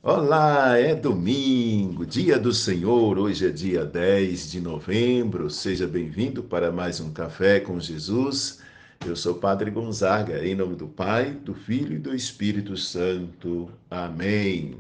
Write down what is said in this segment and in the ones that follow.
Olá, é domingo, dia do Senhor. Hoje é dia 10 de novembro. Seja bem-vindo para mais um Café com Jesus. Eu sou o Padre Gonzaga, em nome do Pai, do Filho e do Espírito Santo. Amém.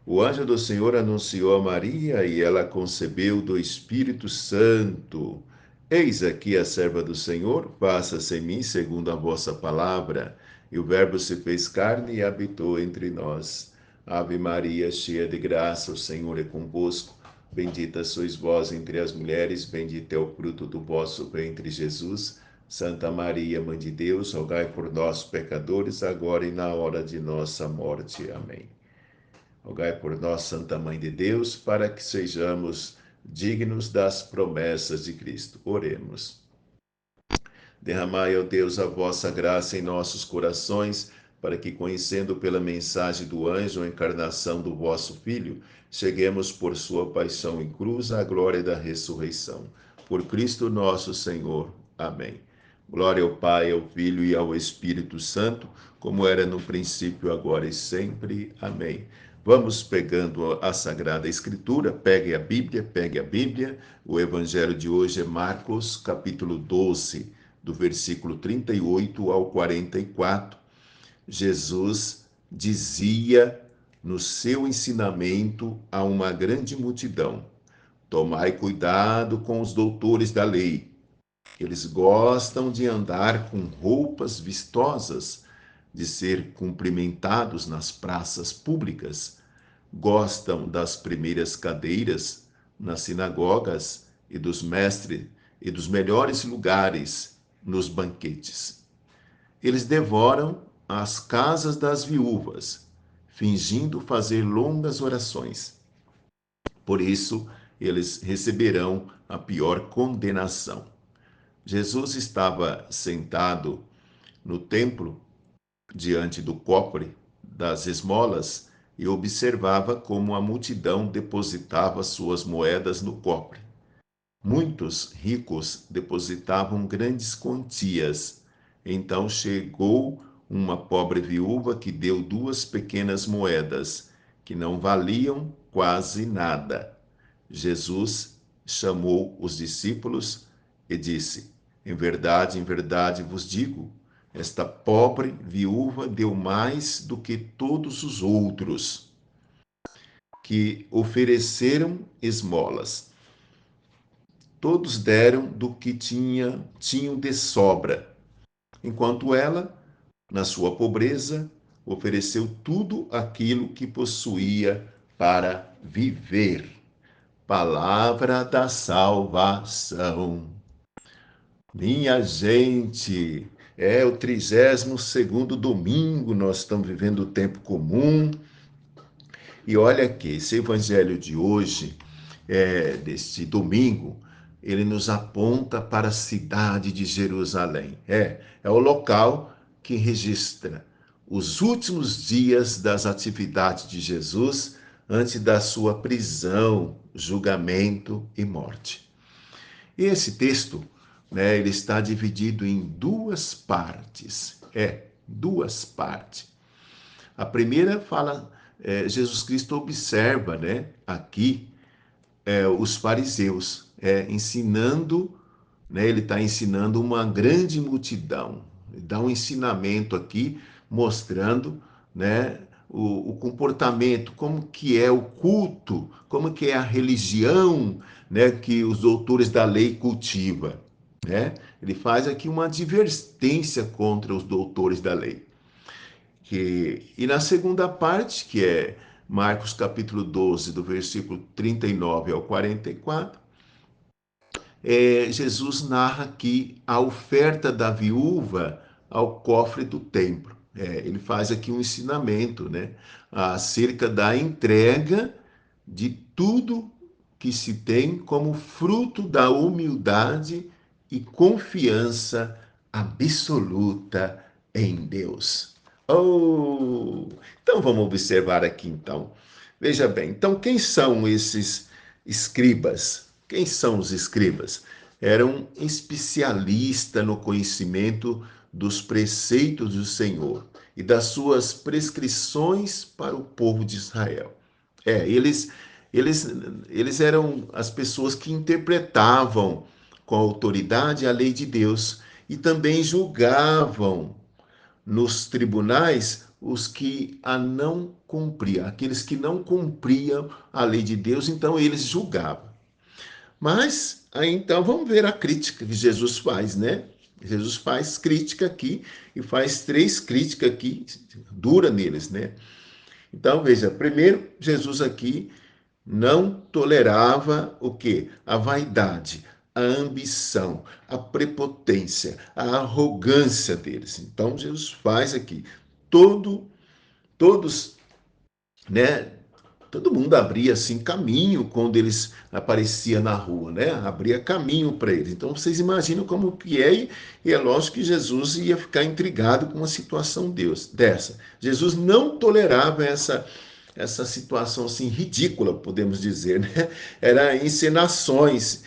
O anjo do Senhor anunciou a Maria e ela concebeu do Espírito Santo. Eis aqui a serva do Senhor, faça-se em mim segundo a vossa palavra. E o Verbo se fez carne e habitou entre nós. Ave Maria, cheia de graça, o Senhor é convosco. Bendita sois vós entre as mulheres, bendito é o fruto do vosso ventre, Jesus. Santa Maria, Mãe de Deus, rogai por nós, pecadores, agora e na hora de nossa morte. Amém. Rogai por nós, Santa Mãe de Deus, para que sejamos dignos das promessas de Cristo. Oremos. Derramai, ó Deus, a vossa graça em nossos corações, para que, conhecendo pela mensagem do anjo a encarnação do vosso Filho, cheguemos por sua paixão em cruz à glória da ressurreição. Por Cristo nosso Senhor. Amém. Glória ao Pai, ao Filho e ao Espírito Santo, como era no princípio, agora e sempre. Amém. Vamos pegando a Sagrada Escritura, pegue a Bíblia. O evangelho de hoje é Marcos, capítulo 12, do versículo 38 ao 44. Jesus dizia no seu ensinamento a uma grande multidão: tomai cuidado com os doutores da lei. Eles gostam de andar com roupas vistosas, de ser cumprimentados nas praças públicas, gostam das primeiras cadeiras nas sinagogas e dos melhores lugares nos banquetes. Eles devoram as casas das viúvas, fingindo fazer longas orações. Por isso, eles receberão a pior condenação. Jesus estava sentado no templo, diante do cofre das esmolas, e observava como a multidão depositava suas moedas no cofre. Muitos ricos depositavam grandes quantias. Então chegou uma pobre viúva que deu 2 pequenas moedas, que não valiam quase nada. Jesus chamou os discípulos e disse: em verdade vos digo, esta pobre viúva deu mais do que todos os outros que ofereceram esmolas. Todos deram do que tinham de sobra, enquanto ela, na sua pobreza, ofereceu tudo aquilo que possuía para viver. Palavra da salvação. Minha gente, é o 32º domingo, nós estamos vivendo o tempo comum. E olha aqui, esse evangelho de hoje, deste domingo, ele nos aponta para a cidade de Jerusalém. É o local que registra os últimos dias das atividades de Jesus antes da sua prisão, julgamento e morte. E esse texto, né, ele está dividido em duas partes. Duas partes. A primeira fala, Jesus Cristo observa, né, aqui os fariseus, ensinando, né, ele está ensinando uma grande multidão. Ele dá um ensinamento aqui, mostrando, né, o comportamento, como que é o culto, como que é a religião, né, que os doutores da lei cultivam. Né? Ele faz aqui uma advertência contra os doutores da lei. E na segunda parte, que é Marcos capítulo 12, do versículo 39 ao 44, Jesus narra aqui a oferta da viúva ao cofre do templo. Ele faz aqui um ensinamento, né, acerca da entrega de tudo que se tem como fruto da humildade e confiança absoluta em Deus. Oh, então vamos observar aqui então. Veja bem, então quem são esses escribas? Quem são os escribas? Eram especialistas no conhecimento dos preceitos do Senhor. e das suas prescrições para o povo de Israel. Eles, eles, eles eram as pessoas que interpretavam com autoridade a lei de Deus e também julgavam nos tribunais os que a não cumpriam, aqueles que não cumpriam a lei de Deus, então eles julgavam. Mas aí então vamos ver a crítica que Jesus faz, né? Jesus faz crítica aqui e faz 3 críticas aqui dura neles, né? Então veja, primeiro Jesus aqui não tolerava o quê? A vaidade, a ambição, a prepotência, a arrogância deles. Então Jesus faz aqui todos, né? Todo mundo abria assim caminho quando eles apareciam na rua, né? Abria caminho para eles. Então vocês imaginam como que e é lógico que Jesus ia ficar intrigado com uma situação dessa. Jesus não tolerava essa situação assim ridícula, podemos dizer, né? Era encenações.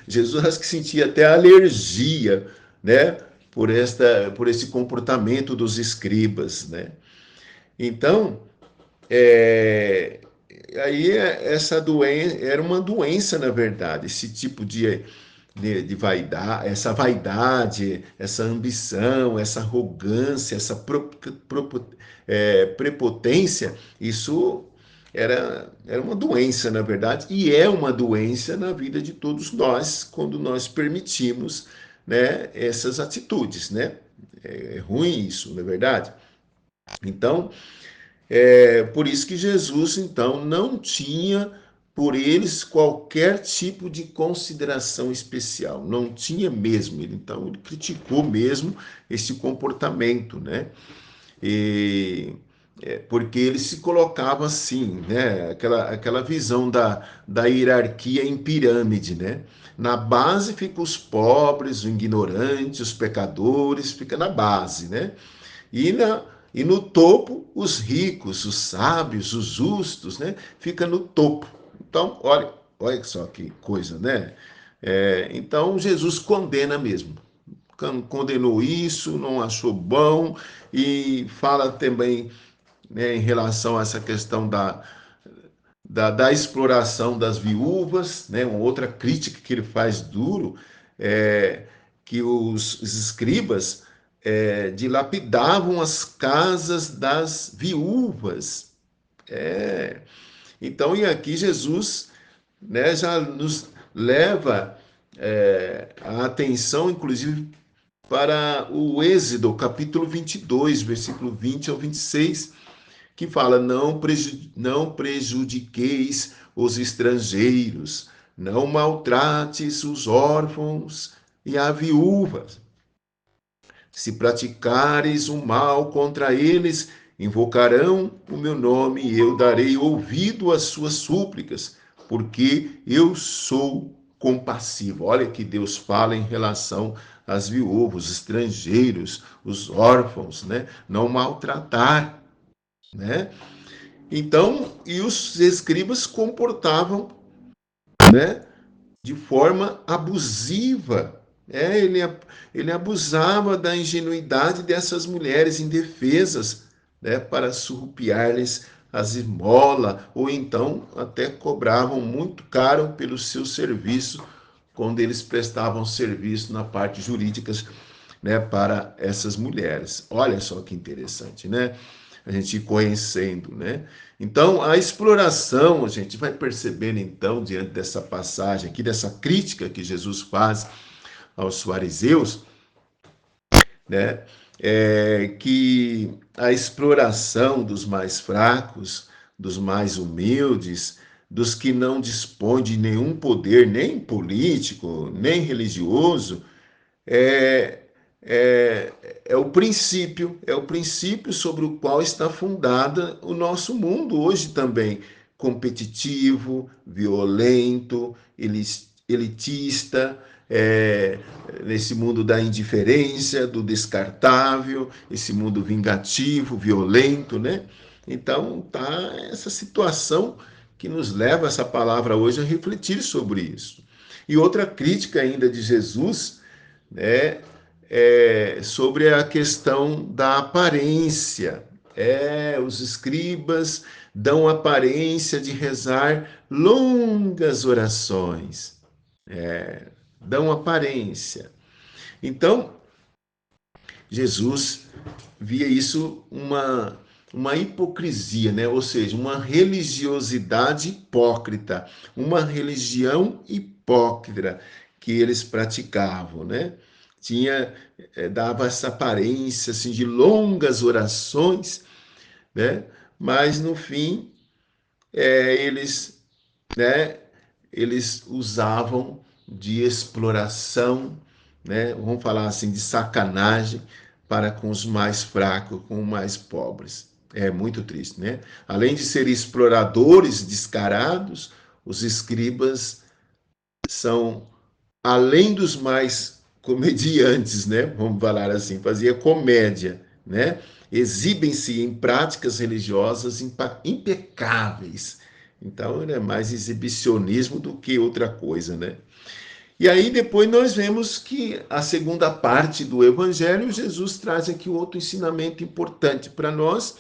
Jesus acho que sentia até alergia, né? Por esse comportamento dos escribas, né? Então, é, essa doença era uma doença, na verdade, esse tipo de vaidade, essa ambição, essa arrogância, essa prepotência, isso era uma doença, na verdade, e é uma doença na vida de todos nós, quando nós permitimos, né, essas atitudes, né? É ruim isso, não é verdade? Então, por isso que Jesus, então, não tinha por eles qualquer tipo de consideração especial, não tinha mesmo. Então, ele criticou mesmo esse comportamento, né? E, porque ele se colocava assim, né? Aquela visão da hierarquia em pirâmide, né? Na base ficam os pobres, os ignorantes, os pecadores, fica na base, né? E, e no topo, os ricos, os sábios, os justos, né? Fica no topo. Então, olha só que coisa, né? Então, Jesus condena mesmo. Condenou isso, não achou bom, e fala também, né, em relação a essa questão da exploração das viúvas, né? Uma outra crítica que ele faz duro é que os escribas dilapidavam as casas das viúvas. É, então, e aqui Jesus, né, já nos leva a atenção, inclusive, para o Êxodo, capítulo 22, versículo 20 ao 26, que fala: não prejudiqueis os estrangeiros, não maltrates os órfãos e a viúvas. Se praticares o mal contra eles, invocarão o meu nome e eu darei ouvido às suas súplicas, porque eu sou compassivo. Olha que Deus fala em relação às viúvas, os estrangeiros, os órfãos, né? Não maltratar, né? Então, e os escribas comportavam, né, de forma abusiva. Ele abusava da ingenuidade dessas mulheres indefesas, né, para surrupiar-lhes as esmolas, ou então até cobravam muito caro pelo seu serviço, quando eles prestavam serviço na parte jurídica, né, para essas mulheres. Olha só que interessante, né? A gente ir conhecendo, né? Então, a exploração, a gente vai percebendo, então, diante dessa passagem aqui, dessa crítica que Jesus faz aos fariseus, né? Que a exploração dos mais fracos, dos mais humildes, dos que não dispõem de nenhum poder, nem político, nem religioso, é, é, é o princípio sobre o qual está fundada o nosso mundo hoje também, competitivo, violento, elitista, nesse mundo da indiferença, do descartável, esse mundo vingativo, violento, né? Então, tá essa situação que nos leva essa palavra hoje a refletir sobre isso. E outra crítica ainda de Jesus, né, sobre a questão da aparência. Os escribas dão aparência de rezar longas orações. Dão aparência. Então, Jesus via isso uma hipocrisia, né? Ou seja, uma religiosidade hipócrita, uma religião hipócrita que eles praticavam, né? Dava essa aparência assim, de longas orações, né? Mas no fim, eles, né? Eles usavam de exploração, né? Vamos falar assim, de sacanagem para com os mais fracos, com os mais pobres. É muito triste, né? Além de serem exploradores descarados, os escribas são, além dos mais comediantes, né? Vamos falar assim, fazia comédia, né? Exibem-se em práticas religiosas impecáveis. Então, é mais exibicionismo do que outra coisa, né? E aí depois nós vemos que a segunda parte do Evangelho, Jesus traz aqui outro ensinamento importante para nós,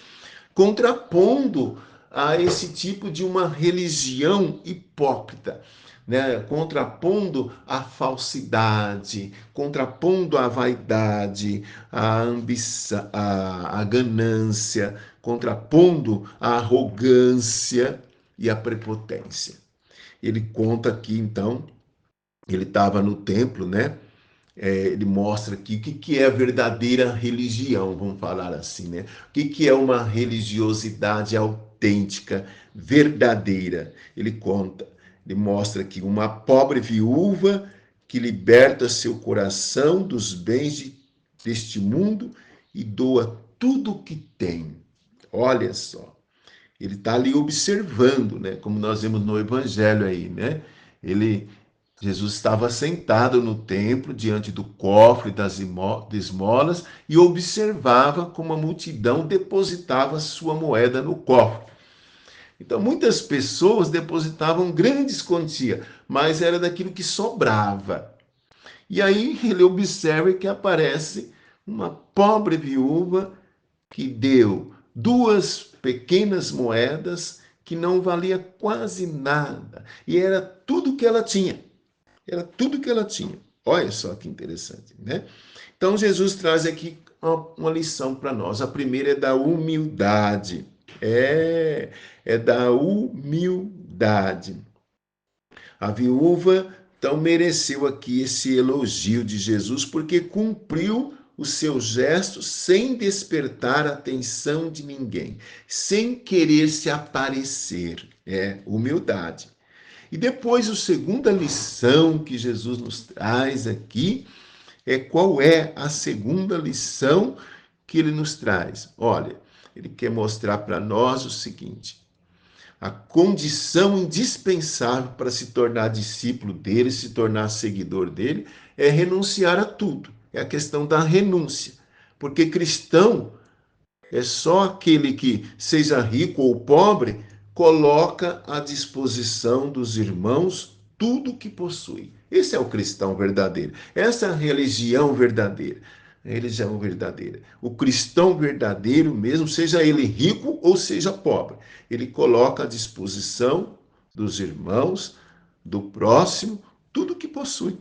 contrapondo a esse tipo de uma religião hipócrita, né? Contrapondo a falsidade, contrapondo a vaidade, a ambição, a ganância, contrapondo a arrogância e a prepotência. Ele conta aqui, então, ele estava no templo, né? Ele mostra aqui o que é a verdadeira religião, vamos falar assim, né? O que é uma religiosidade autêntica, verdadeira. Ele conta, ele mostra aqui uma pobre viúva que liberta seu coração dos bens deste mundo e doa tudo o que tem. Olha só, ele está ali observando, né? Como nós vemos no Evangelho aí, né? Jesus estava sentado no templo, diante do cofre das esmolas, e observava como a multidão depositava sua moeda no cofre. Então, muitas pessoas depositavam grandes quantias, mas era daquilo que sobrava. E aí ele observa que aparece uma pobre viúva que deu duas pequenas moedas que não valia quase nada, e era tudo que ela tinha. Era tudo que ela tinha. Olha só que interessante, né? Então Jesus traz aqui uma lição para nós. A primeira é da humildade. É da humildade. A viúva então mereceu aqui esse elogio de Jesus porque cumpriu os seus gestos sem despertar a atenção de ninguém, sem querer se aparecer. Humildade. E depois, a segunda lição que Jesus nos traz aqui qual é a segunda lição que ele nos traz? Olha, ele quer mostrar para nós o seguinte: a condição indispensável para se tornar discípulo dele, se tornar seguidor dele, é renunciar a tudo. É a questão da renúncia. Porque cristão é só aquele que, seja rico ou pobre, coloca à disposição dos irmãos tudo o que possui. Esse é o cristão verdadeiro. Essa é a religião verdadeira. A religião verdadeira. O cristão verdadeiro mesmo, seja ele rico ou seja pobre, ele coloca à disposição dos irmãos, do próximo, tudo o que possui.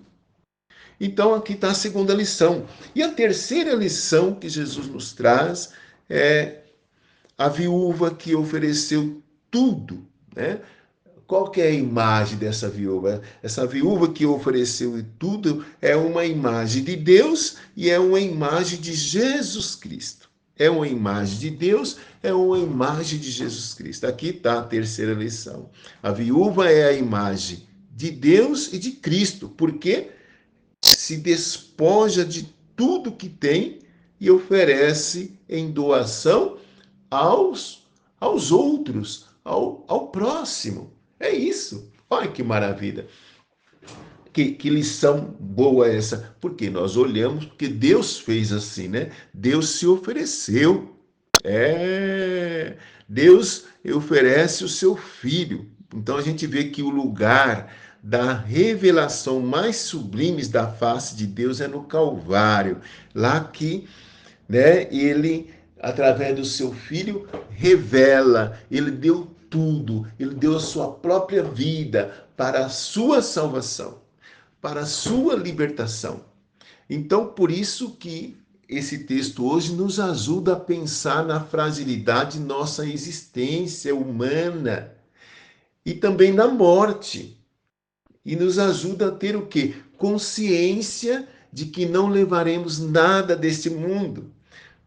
Então aqui está a segunda lição. E a terceira lição que Jesus nos traz é a viúva que ofereceu tudo, né? Qual que é a imagem dessa viúva? Essa viúva que ofereceu tudo é uma imagem de Deus e é uma imagem de Jesus Cristo. É uma imagem de Deus, é uma imagem de Jesus Cristo. Aqui está a terceira lição. A viúva é a imagem de Deus e de Cristo, porque se despoja de tudo que tem e oferece em doação aos outros, ao próximo. É isso. Olha que maravilha. Que lição boa essa. Porque nós olhamos, porque Deus fez assim, né? Deus se ofereceu. Deus oferece o seu filho. Então a gente vê que o lugar da revelação mais sublimes da face de Deus é no Calvário, lá que, né, ele, através do seu filho, revela, ele deu tudo, ele deu a sua própria vida para a sua salvação, para a sua libertação. Então, por isso que esse texto hoje nos ajuda a pensar na fragilidade de nossa existência humana e também na morte. E nos ajuda a ter o quê? Consciência de que não levaremos nada deste mundo.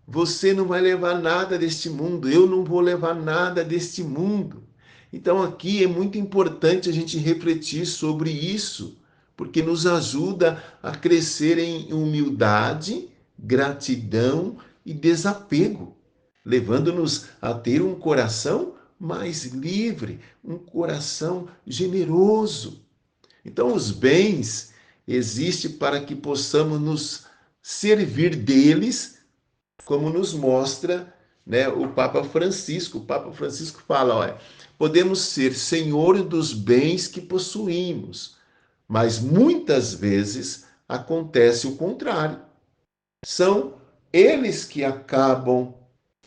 Você não vai levar nada deste mundo, eu não vou levar nada deste mundo. Então aqui é muito importante a gente refletir sobre isso, porque nos ajuda a crescer em humildade, gratidão e desapego, levando-nos a ter um coração mais livre, um coração generoso. Então os bens existem para que possamos nos servir deles, como nos mostra, né, o Papa Francisco. O Papa Francisco fala, olha, podemos ser senhor dos bens que possuímos, mas muitas vezes acontece o contrário. São eles que acabam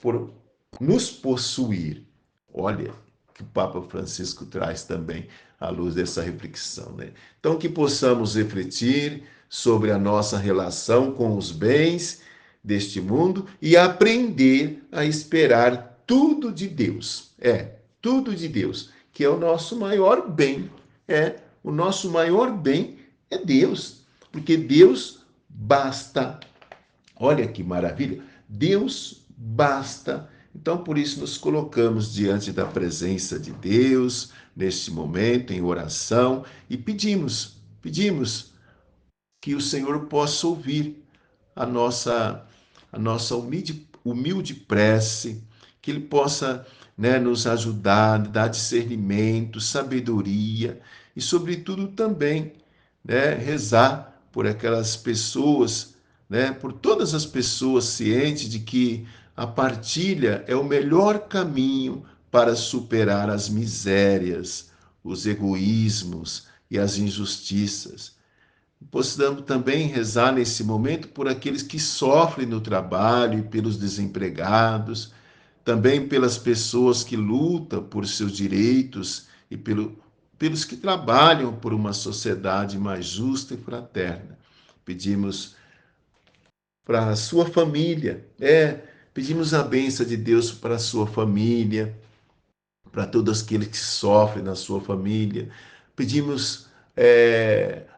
por nos possuir. Olha que o Papa Francisco traz também à luz dessa reflexão, né? Então que possamos refletir sobre a nossa relação com os bens deste mundo e aprender a esperar tudo de Deus. Tudo de Deus, que é o nosso maior bem. O nosso maior bem é Deus, porque Deus basta. Olha que maravilha! Deus basta. Então, por isso, nos colocamos diante da presença de Deus, neste momento, em oração, e pedimos que o Senhor possa ouvir a nossa humilde prece, que Ele possa, né, nos ajudar, dar discernimento, sabedoria e, sobretudo, também, né, rezar por aquelas pessoas, né, por todas as pessoas cientes de que a partilha é o melhor caminho para superar as misérias, os egoísmos e as injustiças. Possamos também rezar nesse momento por aqueles que sofrem no trabalho e pelos desempregados, também pelas pessoas que lutam por seus direitos e pelos que trabalham por uma sociedade mais justa e fraterna. Pedimos para a sua família, pedimos a bênção de Deus para a sua família, para todos aqueles que sofrem na sua família. Pedimos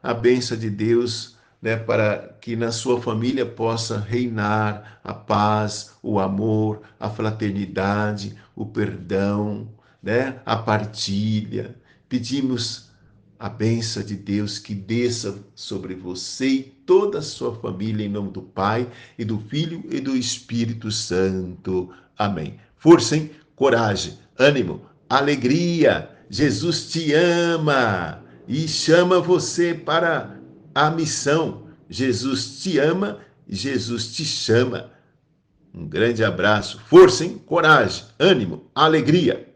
a bênção de Deus, né, para que na sua família possa reinar a paz, o amor, a fraternidade, o perdão, né, a partilha. Pedimos a bênção de Deus que desça sobre você e toda a sua família, em nome do Pai, e do Filho e do Espírito Santo. Amém. Força, hein? Coragem, ânimo, alegria. Jesus te ama e chama você para a missão. Jesus te ama e Jesus te chama. Um grande abraço, força, hein? Coragem, ânimo, alegria.